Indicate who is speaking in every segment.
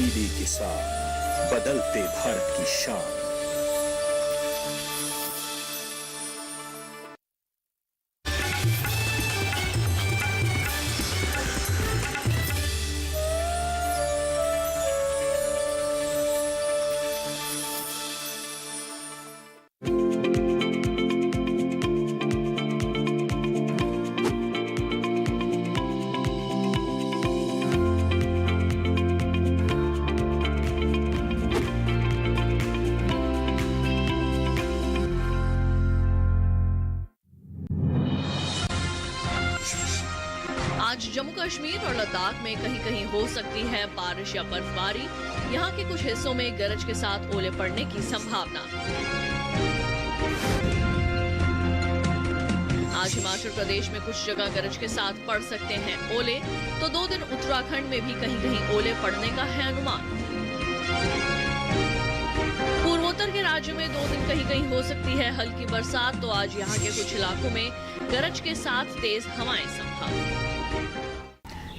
Speaker 1: उम्मीदी के साथ बदलते भारत की शान।
Speaker 2: आज जम्मू कश्मीर और लद्दाख में कहीं कहीं हो सकती है बारिश या बर्फबारी। यहाँ के कुछ हिस्सों में गरज के साथ ओले पड़ने की संभावना। आज हिमाचल प्रदेश में कुछ जगह गरज के साथ पड़ सकते हैं ओले, तो 2 दिन उत्तराखंड में भी कहीं कहीं ओले पड़ने का है अनुमान। पूर्वोत्तर के राज्यों में 2 दिन कहीं कहीं हो सकती है हल्की बरसात, तो आज यहाँ के कुछ इलाकों में गरज के साथ तेज हवाएं संभव।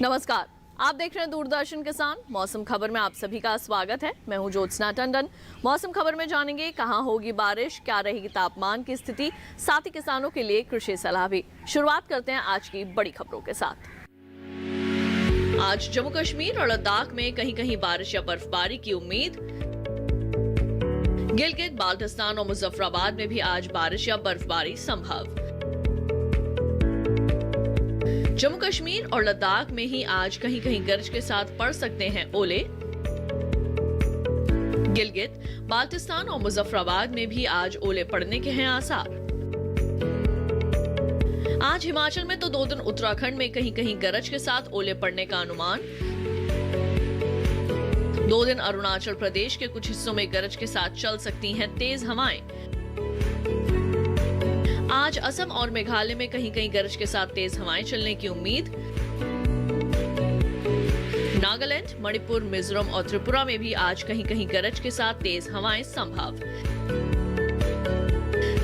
Speaker 2: नमस्कार, आप देख रहे हैं दूरदर्शन किसान। मौसम खबर में आप सभी का स्वागत है। मैं हूं ज्योत्सना टंडन। मौसम खबर में जानेंगे कहां होगी बारिश, क्या रहेगी तापमान की स्थिति, साथ ही किसानों के लिए कृषि सलाह भी। शुरुआत करते हैं आज की बड़ी खबरों के साथ। आज जम्मू कश्मीर और लद्दाख में कहीं कहीं बारिश या बर्फबारी की उम्मीद। गिलगित, बाल्टिस्तान और मुजफ्फराबाद में भी आज बारिश या बर्फबारी संभव। जम्मू कश्मीर और लद्दाख में ही आज कहीं कहीं गरज के साथ पड़ सकते हैं ओले। गिलगित, बाल्टिस्तान और मुजफ्फराबाद में भी आज ओले पड़ने के हैं आसार। आज हिमाचल में तो 2 दिन उत्तराखंड में कहीं कहीं गरज के साथ ओले पड़ने का अनुमान। 2 दिन अरुणाचल प्रदेश के कुछ हिस्सों में गरज के साथ चल सकती हैं तेज हवाएं। आज असम और मेघालय में कहीं कहीं गरज के साथ तेज हवाएं चलने की उम्मीद। नागालैंड, मणिपुर, मिजोरम और त्रिपुरा में भी आज कहीं कहीं गरज के साथ तेज हवाएं संभव।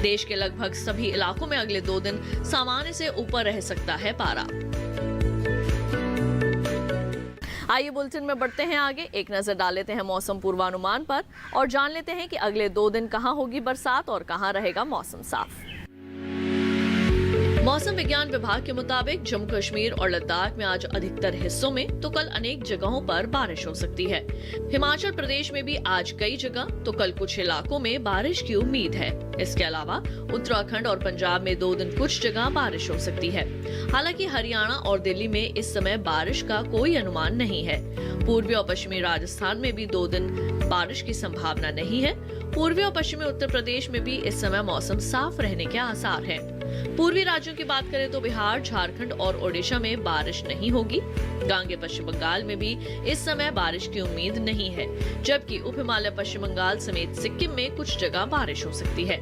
Speaker 2: देश के लगभग सभी इलाकों में अगले 2 दिन सामान्य से ऊपर रह सकता है पारा। आइए बुलेटिन में बढ़ते हैं आगे, एक नजर डाल लेते हैं मौसम पूर्वानुमान पर और जान लेते हैं कि अगले 2 दिन कहां होगी बरसात और कहां रहेगा मौसम साफ। मौसम विज्ञान विभाग के मुताबिक जम्मू कश्मीर और लद्दाख में आज अधिकतर हिस्सों में तो कल अनेक जगहों पर बारिश हो सकती है। हिमाचल प्रदेश में भी आज कई जगह तो कल कुछ इलाकों में बारिश की उम्मीद है। इसके अलावा उत्तराखंड और पंजाब में 2 दिन कुछ जगह बारिश हो सकती है। हालांकि हरियाणा और दिल्ली में इस समय बारिश का कोई अनुमान नहीं है। पूर्वी और पश्चिमी राजस्थान में भी 2 दिन बारिश की संभावना नहीं है। पूर्वी और पश्चिमी उत्तर प्रदेश में भी इस समय मौसम साफ रहने के आसार हैं। पूर्वी राज्यों की बात करें तो बिहार, झारखंड और ओडिशा में बारिश नहीं होगी। गांगे पश्चिम बंगाल में भी इस समय बारिश की उम्मीद नहीं है, जबकि उप हिमालय पश्चिम बंगाल समेत सिक्किम में कुछ जगह बारिश हो सकती है।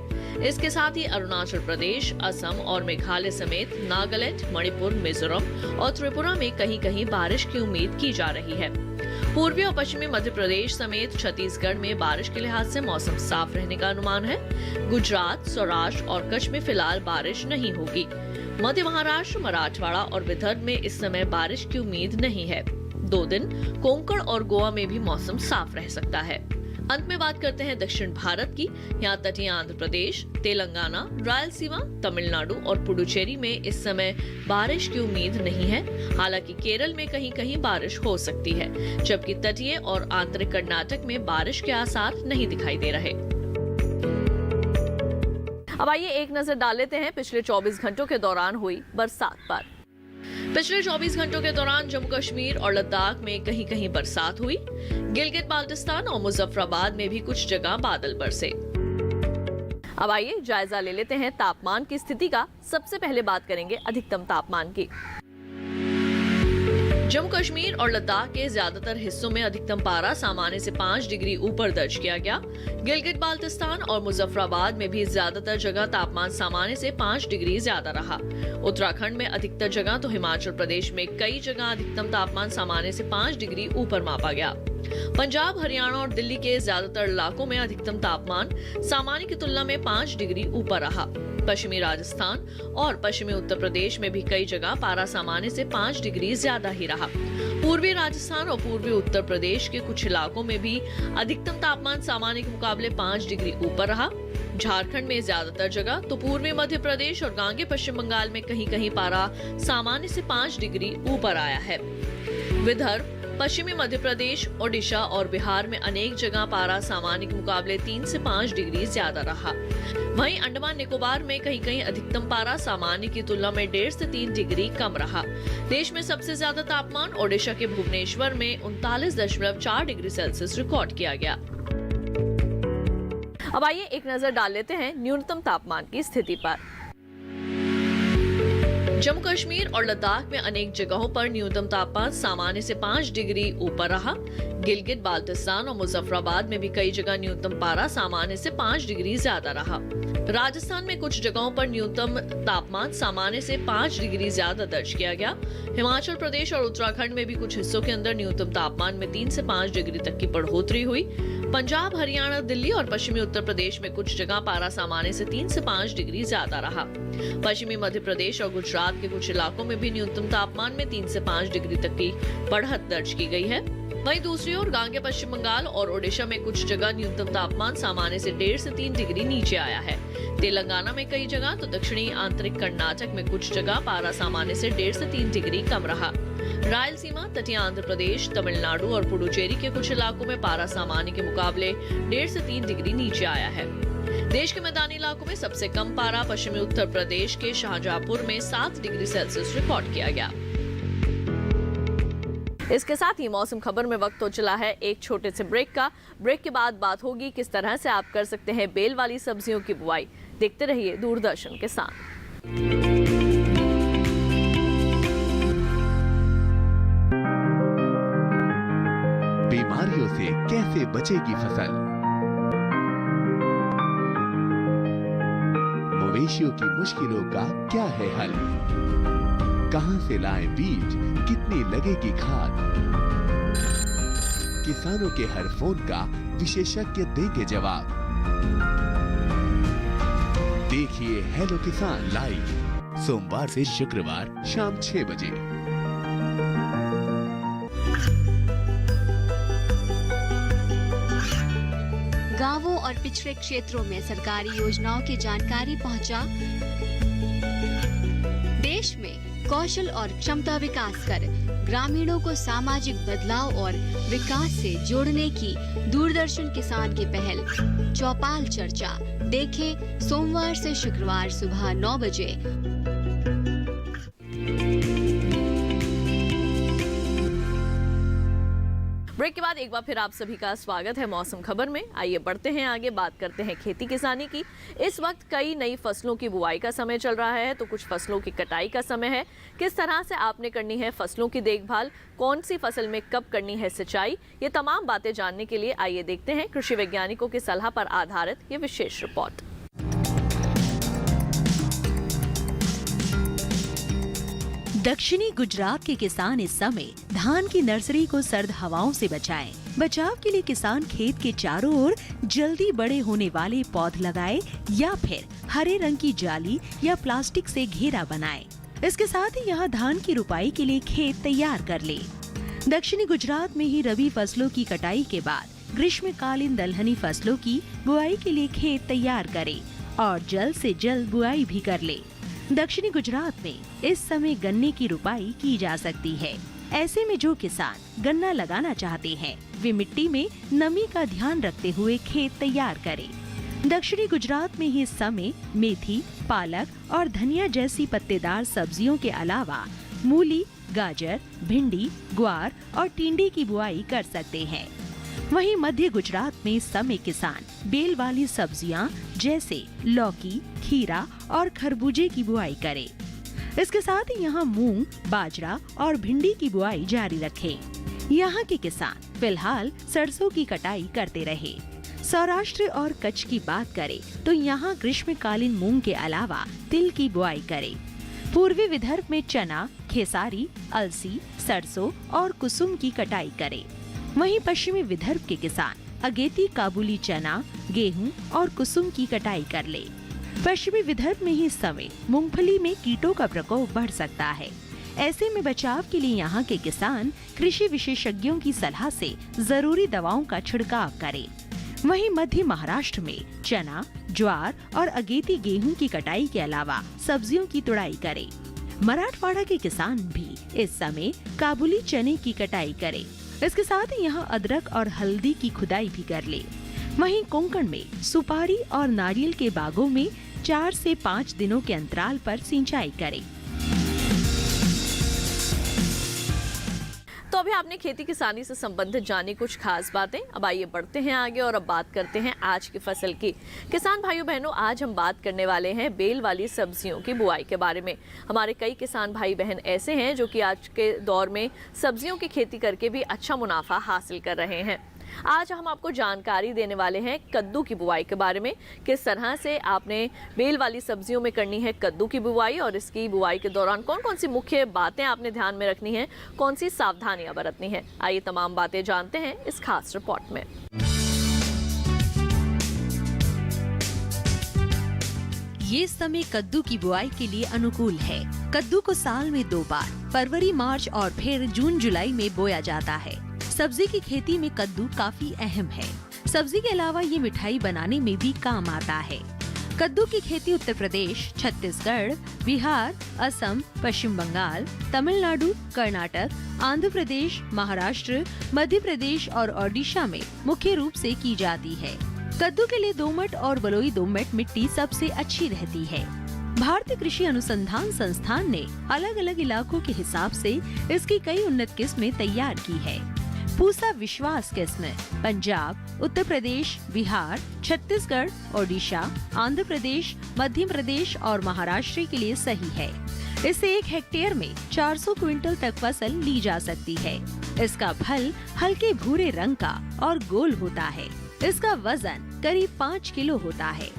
Speaker 2: इसके साथ ही अरुणाचल प्रदेश, असम और मेघालय समेत नागालैंड, मणिपुर, मिजोरम और त्रिपुरा में कहीं कहीं बारिश की उम्मीद की जा रही है। पूर्वी और पश्चिमी मध्य प्रदेश समेत छत्तीसगढ़ में बारिश के लिहाज से मौसम साफ रहने का अनुमान है। गुजरात, सौराष्ट्र और कच्छ में फिलहाल बारिश नहीं होगी। मध्य महाराष्ट्र, मराठवाड़ा और विदर्भ में इस समय बारिश की उम्मीद नहीं है। 2 दिन कोंकण और गोवा में भी मौसम साफ रह सकता है। अंत में बात करते हैं दक्षिण भारत की। यहाँ तटीय आंध्र प्रदेश, तेलंगाना, रायलसीमा, तमिलनाडु और पुडुचेरी में इस समय बारिश की उम्मीद नहीं है। हालांकि केरल में कहीं कहीं बारिश हो सकती है, जबकि तटीय और आंतरिक कर्नाटक में बारिश के आसार नहीं दिखाई दे रहे। अब आइए एक नजर डाल लेते हैं पिछले 24 घंटों के दौरान हुई बरसात पर। पिछले 24 घंटों के दौरान जम्मू कश्मीर और लद्दाख में कहीं कहीं बरसात हुई। गिलगित, बाल्टिस्तान और मुजफ्फराबाद में भी कुछ जगह बादल बरसे। अब आइए जायजा ले लेते हैं तापमान की स्थिति का। सबसे पहले बात करेंगे अधिकतम तापमान की। जम्मू कश्मीर और लद्दाख के ज्यादातर हिस्सों में अधिकतम पारा सामान्य से 5 डिग्री ऊपर दर्ज किया गया। गिलगित, बाल्टिस्तान और मुजफ्फराबाद में भी ज्यादातर जगह तापमान सामान्य से 5 डिग्री ज्यादा रहा। उत्तराखंड में अधिकतर जगह तो हिमाचल प्रदेश में कई जगह अधिकतम तापमान सामान्य से 5 डिग्री ऊपर मापा गया। पंजाब, हरियाणा और दिल्ली के ज्यादातर इलाकों में अधिकतम तापमान सामान्य की तुलना में 5 डिग्री ऊपर रहा। पश्चिमी राजस्थान और पश्चिमी उत्तर प्रदेश में भी कई जगह पारा सामान्य से 5 डिग्री ज्यादा ही रहा। पूर्वी राजस्थान और पूर्वी उत्तर प्रदेश के कुछ इलाकों में भी अधिकतम तापमान सामान्य के मुकाबले 5 डिग्री ऊपर रहा। झारखंड में ज्यादातर जगह तो पूर्वी मध्य प्रदेश और गांगे पश्चिम बंगाल में कहीं कहीं पारा सामान्य से 5 डिग्री ऊपर आया है। विदर्भ, पश्चिमी मध्य प्रदेश, ओडिशा और बिहार में अनेक जगह पारा सामान्य के मुकाबले 3 से 5 डिग्री ज्यादा रहा। वहीं अंडमान निकोबार में कहीं कहीं अधिकतम पारा सामान्य की तुलना में 1.5 से 3 डिग्री कम रहा। देश में सबसे ज्यादा तापमान ओडिशा के भुवनेश्वर में 39.4 डिग्री सेल्सियस रिकॉर्ड किया गया। अब आइए एक नजर डाल लेते हैं न्यूनतम तापमान की स्थिति पर। जम्मू कश्मीर और लद्दाख में अनेक जगहों पर न्यूनतम तापमान सामान्य से 5 डिग्री ऊपर रहा। गिलगित बाल्टिस्तान और मुजफ्फराबाद में भी कई जगह न्यूनतम पारा सामान्य से 5 डिग्री ज्यादा रहा। राजस्थान में कुछ जगहों पर न्यूनतम तापमान सामान्य से 5 डिग्री ज्यादा दर्ज किया गया। हिमाचल प्रदेश और उत्तराखंड में भी कुछ हिस्सों के अंदर न्यूनतम तापमान में 3 से 5 डिग्री तक की बढ़ोतरी हुई। पंजाब, हरियाणा, दिल्ली और पश्चिमी उत्तर प्रदेश में कुछ जगह पारा सामान्य से 3 से 5 डिग्री ज्यादा रहा। पश्चिमी मध्य प्रदेश और गुजरात के कुछ इलाकों में भी न्यूनतम तापमान में 3 से 5 डिग्री तक की बढ़त दर्ज की गई है। वहीं दूसरी ओर गांगे पश्चिम बंगाल और ओडिशा में कुछ जगह न्यूनतम तापमान सामान्य से 1.5 से 3 डिग्री नीचे आया है। तेलंगाना में कई जगह तो दक्षिणी आंतरिक कर्नाटक में कुछ जगह पारा सामान्य से 1.5 से 3 डिग्री कम रहा। रायलसीमा, तटीय आंध्र प्रदेश, तमिलनाडु और पुडुचेरी के कुछ इलाकों में पारा सामान्य के मुकाबले 1.5 से 3 डिग्री नीचे आया है। देश के मैदानी इलाकों में सबसे कम पारा पश्चिमी उत्तर प्रदेश के शाहजहांपुर में 7 डिग्री सेल्सियस रिकॉर्ड किया गया। इसके साथ ही मौसम खबर में वक्त हो चला है एक छोटे से ब्रेक का। ब्रेक के बाद बात होगी किस तरह से आप कर सकते हैं बेल वाली सब्जियों की बुआई। देखते रहिए दूरदर्शन के साथ।
Speaker 3: बीमारियों से कैसे बचेगी फसल? मवेशियों की मुश्किलों का क्या है हल? कहां से लाएं बीज, कितनी लगेगी खाद? किसानों के हर फोन का विशेषज्ञ देंगे जवाब। देखिए हेलो किसान लाइव सोमवार से शुक्रवार शाम 6 बजे।
Speaker 4: गांवों और पिछड़े क्षेत्रों में सरकारी योजनाओं की जानकारी पहुंचा। देश में कौशल और क्षमता विकास कर ग्रामीणों को सामाजिक बदलाव और विकास से जोड़ने की दूरदर्शन किसान की पहल चौपाल चर्चा देखें सोमवार से शुक्रवार सुबह 9 बजे।
Speaker 2: ब्रेक के बाद एक बार फिर आप सभी का स्वागत है मौसम खबर में। आइए बढ़ते हैं आगे, बात करते हैं खेती किसानी की। इस वक्त कई नई फसलों की बुआई का समय चल रहा है तो कुछ फसलों की कटाई का समय है। किस तरह से आपने करनी है फसलों की देखभाल, कौन सी फसल में कब करनी है सिंचाई, ये तमाम बातें जानने के लिए आइए देखते हैं कृषि वैज्ञानिकों की सलाह पर आधारित ये विशेष रिपोर्ट।
Speaker 5: दक्षिणी गुजरात के किसान इस समय धान की नर्सरी को सर्द हवाओं से बचाएं। बचाव के लिए किसान खेत के चारों ओर जल्दी बड़े होने वाले पौध लगाए या फिर हरे रंग की जाली या प्लास्टिक से घेरा बनाए। इसके साथ ही यहाँ धान की रुपाई के लिए खेत तैयार कर ले। दक्षिणी गुजरात में ही रबी फसलों की कटाई के बाद ग्रीष्मकालीन दलहनी फसलों की बुआई के लिए खेत तैयार करे और जल्द से जल्द बुआई भी कर ले। दक्षिणी गुजरात में इस समय गन्ने की रुपाई की जा सकती है। ऐसे में जो किसान गन्ना लगाना चाहते हैं वे मिट्टी में नमी का ध्यान रखते हुए खेत तैयार करें। दक्षिणी गुजरात में ही इस समय मेथी, पालक और धनिया जैसी पत्तेदार सब्जियों के अलावा मूली, गाजर, भिंडी, ग्वार और टिंडे की बुआई कर सकते हैं। वहीं मध्य गुजरात में इस समय किसान बेल वाली सब्जियां जैसे लौकी, खीरा और खरबूजे की बुआई करें। इसके साथ ही यहाँ मूंग, बाजरा और भिंडी की बुआई जारी रखें। यहाँ के किसान फिलहाल सरसों की कटाई करते रहे। सौराष्ट्र और कच्छ की बात करें तो यहाँ ग्रीष्मकालीन मूंग के अलावा तिल की बुआई करें। पूर्वी विदर्भ में चना, खेसारी, अलसी, सरसों और कुसुम की कटाई करें। वहीं पश्चिमी विदर्भ के किसान अगेती, काबुली चना, गेहूं और कुसुम की कटाई कर ले। पश्चिमी विदर्भ में ही इस समय मूंगफली में कीटों का प्रकोप बढ़ सकता है। ऐसे में बचाव के लिए यहाँ के किसान कृषि विशेषज्ञों की सलाह से जरूरी दवाओं का छिड़काव करें। वहीं मध्य महाराष्ट्र में चना, ज्वार और अगेती गेहूं की कटाई के अलावा सब्जियों की तुड़ाई करें। मराठवाड़ा के किसान भी इस समय काबुली चने की कटाई करें। इसके साथ ही यहाँ अदरक और हल्दी की खुदाई भी कर ले। वहीं कोंकण में सुपारी और नारियल के बागों में 4 से 5 दिनों के अंतराल पर सिंचाई करें।
Speaker 2: तो अभी आपने खेती किसानी से संबंधित जानी कुछ खास बातें। अब आइए बढ़ते हैं आगे और अब बात करते हैं आज की फसल की। किसान भाइयों बहनों, आज हम बात करने वाले हैं बेल वाली सब्जियों की बुआई के बारे में। हमारे कई किसान भाई बहन ऐसे हैं जो कि आज के दौर में सब्जियों की खेती करके भी अच्छा मुनाफा हासिल कर रहे हैं। आज हम आपको जानकारी देने वाले हैं कद्दू की बुआई के बारे में। किस तरह से आपने बेल वाली सब्जियों में करनी है कद्दू की बुआई और इसकी बुआई के दौरान कौन कौन सी मुख्य बातें आपने ध्यान में रखनी है, कौन सी सावधानियां बरतनी है। आइए तमाम बातें जानते हैं इस खास रिपोर्ट में।
Speaker 5: ये समय कद्दू की बुआई के लिए अनुकूल है। कद्दू को साल में 2 बार फरवरी, मार्च और फिर जून जुलाई में बोया जाता है। सब्जी की खेती में कद्दू काफी अहम है। सब्जी के अलावा ये मिठाई बनाने में भी काम आता है। कद्दू की खेती उत्तर प्रदेश, छत्तीसगढ़, बिहार, असम, पश्चिम बंगाल, तमिलनाडु, कर्नाटक, आंध्र प्रदेश, महाराष्ट्र, मध्य प्रदेश और ओडिशा में मुख्य रूप से की जाती है। कद्दू के लिए दोमट और बलुई दोमट मिट्टी सबसे अच्छी रहती है। भारतीय कृषि अनुसंधान संस्थान ने अलग अलग इलाकों के हिसाब से इसकी कई उन्नत किस्में तैयार की है। पूसा विश्वास किस्म पंजाब, उत्तर प्रदेश, बिहार, छत्तीसगढ़, ओडिशा, आंध्र प्रदेश, मध्य प्रदेश और महाराष्ट्र के लिए सही है। इससे 1 हेक्टेयर में 400 क्विंटल तक फसल ली जा सकती है। इसका फल हल्के भूरे रंग का और गोल होता है। इसका वजन करीब 5 किलो होता है।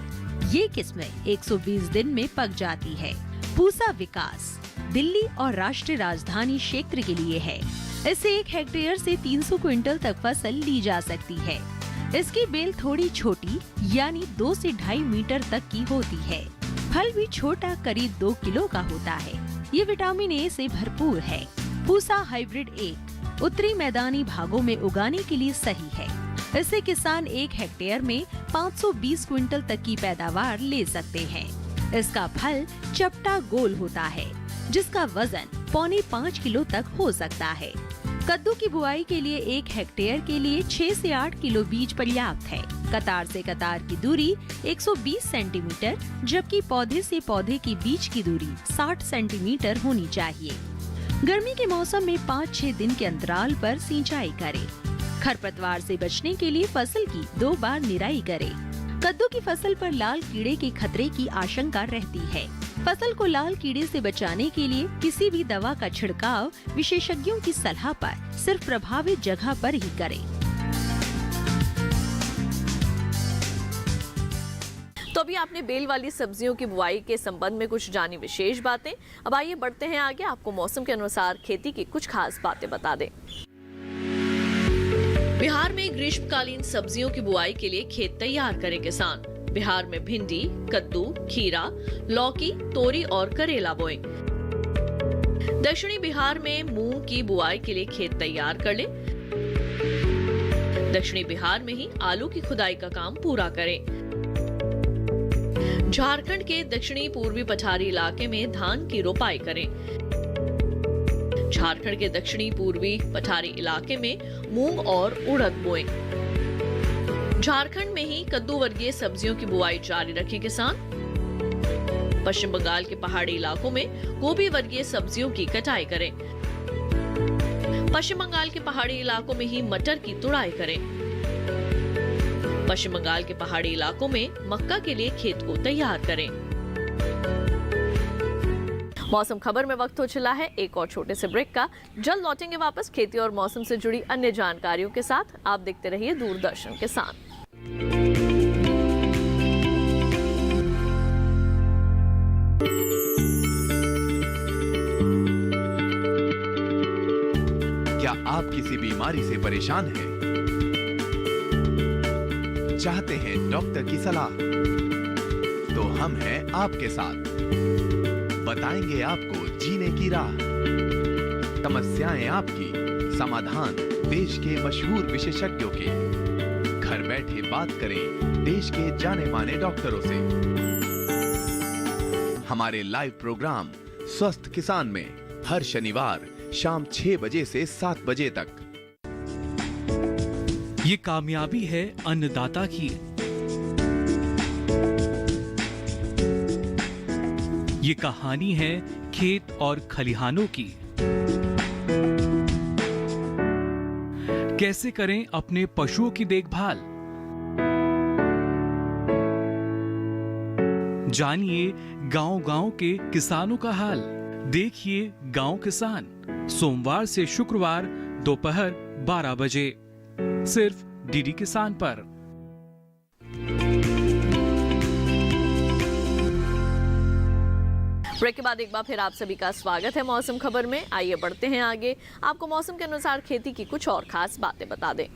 Speaker 5: ये किस्में 120 दिन में पक जाती है। पूसा विकास दिल्ली और राष्ट्रीय राजधानी क्षेत्र के लिए है। इससे 1 हेक्टेयर से 300 क्विंटल तक फसल ली जा सकती है। इसकी बेल थोड़ी छोटी यानी 2 से 2.5 मीटर तक की होती है। फल भी छोटा, करीब 2 किलो का होता है। ये विटामिन ए से भरपूर है। पूसा हाइब्रिड 1 उत्तरी मैदानी भागों में उगाने के लिए सही है। इससे किसान 1 हेक्टेयर में 520 क्विंटल तक की पैदावार ले सकते हैं। इसका फल चपटा गोल होता है, जिसका वजन 4.25 किलो तक हो सकता है। कद्दू की बुआई के लिए 1 हेक्टेयर के लिए 6 से 8 किलो बीज पर्याप्त है। कतार से कतार की दूरी 120 सेंटीमीटर, जबकि पौधे से पौधे की बीच की दूरी 60 सेंटीमीटर होनी चाहिए। गर्मी के मौसम में 5-6 दिन के अंतराल पर सिंचाई करें। खरपतवार से बचने के लिए फसल की 2 बार निराई करें। कद्दू की फसल पर लाल कीड़े के खतरे की आशंका रहती है। फसल को लाल कीड़े से बचाने के लिए किसी भी दवा का छिड़काव विशेषज्ञों की सलाह पर सिर्फ प्रभावित जगह पर ही करें।
Speaker 2: तो अभी आपने बेल वाली सब्जियों की बुआई के संबंध में कुछ जानी विशेष बातें। अब आइए बढ़ते हैं आगे, आपको मौसम के अनुसार खेती की कुछ खास बातें बता दें। बिहार में ग्रीष्मकालीन सब्जियों की बुआई के लिए खेत तैयार करें किसान। बिहार में भिंडी, कद्दू, खीरा, लौकी, तोरी और करेला बोएं। दक्षिणी बिहार में मूंग की बुआई के लिए खेत तैयार कर लें। दक्षिणी बिहार में ही आलू की खुदाई का काम पूरा करें। झारखंड के दक्षिणी पूर्वी पठारी इलाके में धान की रोपाई करें। झारखंड के दक्षिणी पूर्वी पठारी इलाके में मूंग और उड़द बोएं। झारखंड में ही कद्दू वर्गीय सब्जियों की बुआई जारी रखें किसान। पश्चिम बंगाल के पहाड़ी इलाकों में गोभी वर्गीय सब्जियों की कटाई करें। पश्चिम बंगाल के पहाड़ी इलाकों में ही मटर की तुड़ाई करें। पश्चिम बंगाल के पहाड़ी इलाकों में मक्का के लिए खेत को तैयार करें। मौसम खबर में वक्त हो चला है एक और छोटे से ब्रेक का। जल्द लौटेंगे वापस खेती और मौसम से जुड़ी अन्य जानकारियों के साथ। आप देखते रहिए दूरदर्शन के साथ।
Speaker 3: क्या आप किसी बीमारी से परेशान हैं? चाहते हैं डॉक्टर की सलाह? तो हम हैं आपके साथ, बताएंगे आपको जीने की राह। समस्याएं आपकी, समाधान देश के मशहूर विशेषज्ञों के। घर बैठे बात करें देश के जाने माने डॉक्टरों से। हमारे लाइव प्रोग्राम स्वस्थ किसान में हर शनिवार शाम 6 बजे से 7 बजे तक।
Speaker 6: ये कामयाबी है अन्नदाता की। ये कहानी है खेत और खलिहानों की। कैसे करें अपने पशुओं की देखभाल, जानिए गांव-गांव के किसानों का हाल। देखिए गांव किसान, सोमवार से शुक्रवार दोपहर 12 बजे सिर्फ डीडी किसान पर।
Speaker 2: ब्रेक के बाद एक बार फिर आप सभी का स्वागत है मौसम खबर में। आइए बढ़ते हैं आगे, आपको मौसम के अनुसार खेती की कुछ और खास बातें बता दें।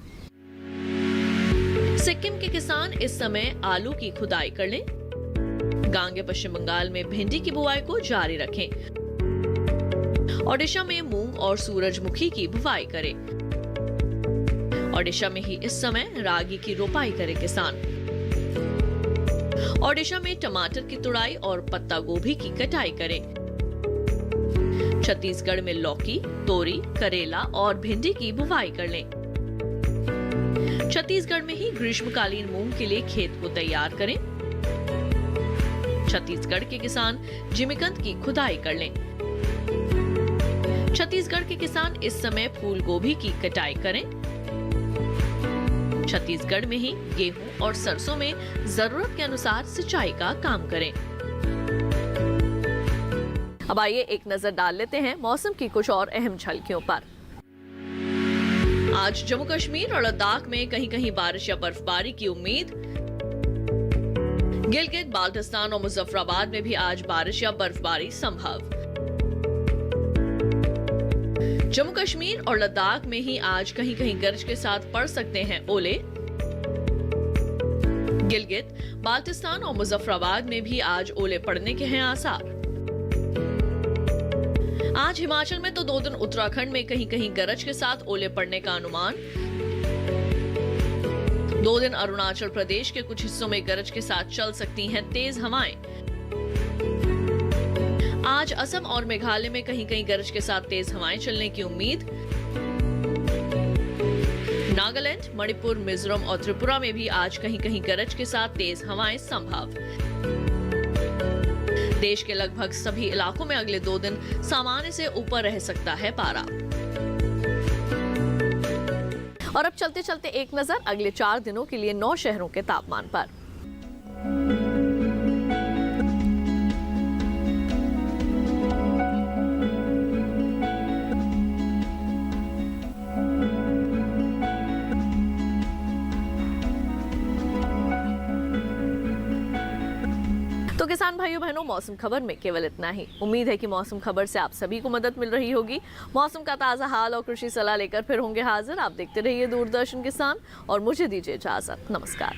Speaker 2: सिक्किम के किसान इस समय आलू की खुदाई कर लें। गांगे पश्चिम बंगाल में भिंडी की बुआई को जारी रखें। ओडिशा में मूंग और सूरजमुखी की बुवाई करें। ओडिशा में ही इस समय रागी की रोपाई करें किसान। ओडिशा में टमाटर की तुड़ाई और पत्ता गोभी की कटाई करें। छत्तीसगढ़ में लौकी, तोरी, करेला और भिंडी की बुवाई कर लें। छत्तीसगढ़ में ही ग्रीष्मकालीन मूंग के लिए खेत को तैयार करें। छत्तीसगढ़ के किसान जिमीकंद की खुदाई कर लें। छत्तीसगढ़ के किसान इस समय फूल गोभी की कटाई करें। छत्तीसगढ़ में ही गेहूं और सरसों में जरूरत के अनुसार सिंचाई का काम करें। अब आइए एक नजर डाल लेते हैं मौसम की कुछ और अहम झलकियों पर। आज जम्मू कश्मीर और लद्दाख में कहीं कहीं बारिश या बर्फबारी की उम्मीद। गिलगित, बाल्टिस्तान और मुजफ्फराबाद में भी आज बारिश या बर्फबारी संभव। जम्मू कश्मीर और लद्दाख में ही आज कहीं कहीं गरज के साथ पड़ सकते हैं ओले। गिलगित, बाल्टिस्तान और मुजफ्फराबाद में भी आज ओले पड़ने के हैं आसार। आज हिमाचल में तो 2 दिन उत्तराखंड में कहीं कहीं गरज के साथ ओले पड़ने का अनुमान। 2 दिन अरुणाचल प्रदेश के कुछ हिस्सों में गरज के साथ चल सकती हैं तेज हवाएं। आज असम और मेघालय में कहीं कहीं गरज के साथ तेज हवाएं चलने की उम्मीद। नागालैंड, मणिपुर, मिजोरम और त्रिपुरा में भी आज कहीं कहीं गरज के साथ तेज हवाएं संभव। देश के लगभग सभी इलाकों में अगले 2 दिन सामान्य से ऊपर रह सकता है पारा। और अब चलते चलते एक नजर अगले 4 दिनों के लिए 9 शहरों के तापमान पर। तो किसान भाइयों बहनों, मौसम खबर में केवल इतना ही। उम्मीद है कि मौसम खबर से आप सभी को मदद मिल रही होगी। मौसम का ताजा हाल और कृषि सलाह लेकर फिर होंगे हाजिर। आप देखते रहिए दूरदर्शन किसान और मुझे दीजिए इजाजत। नमस्कार।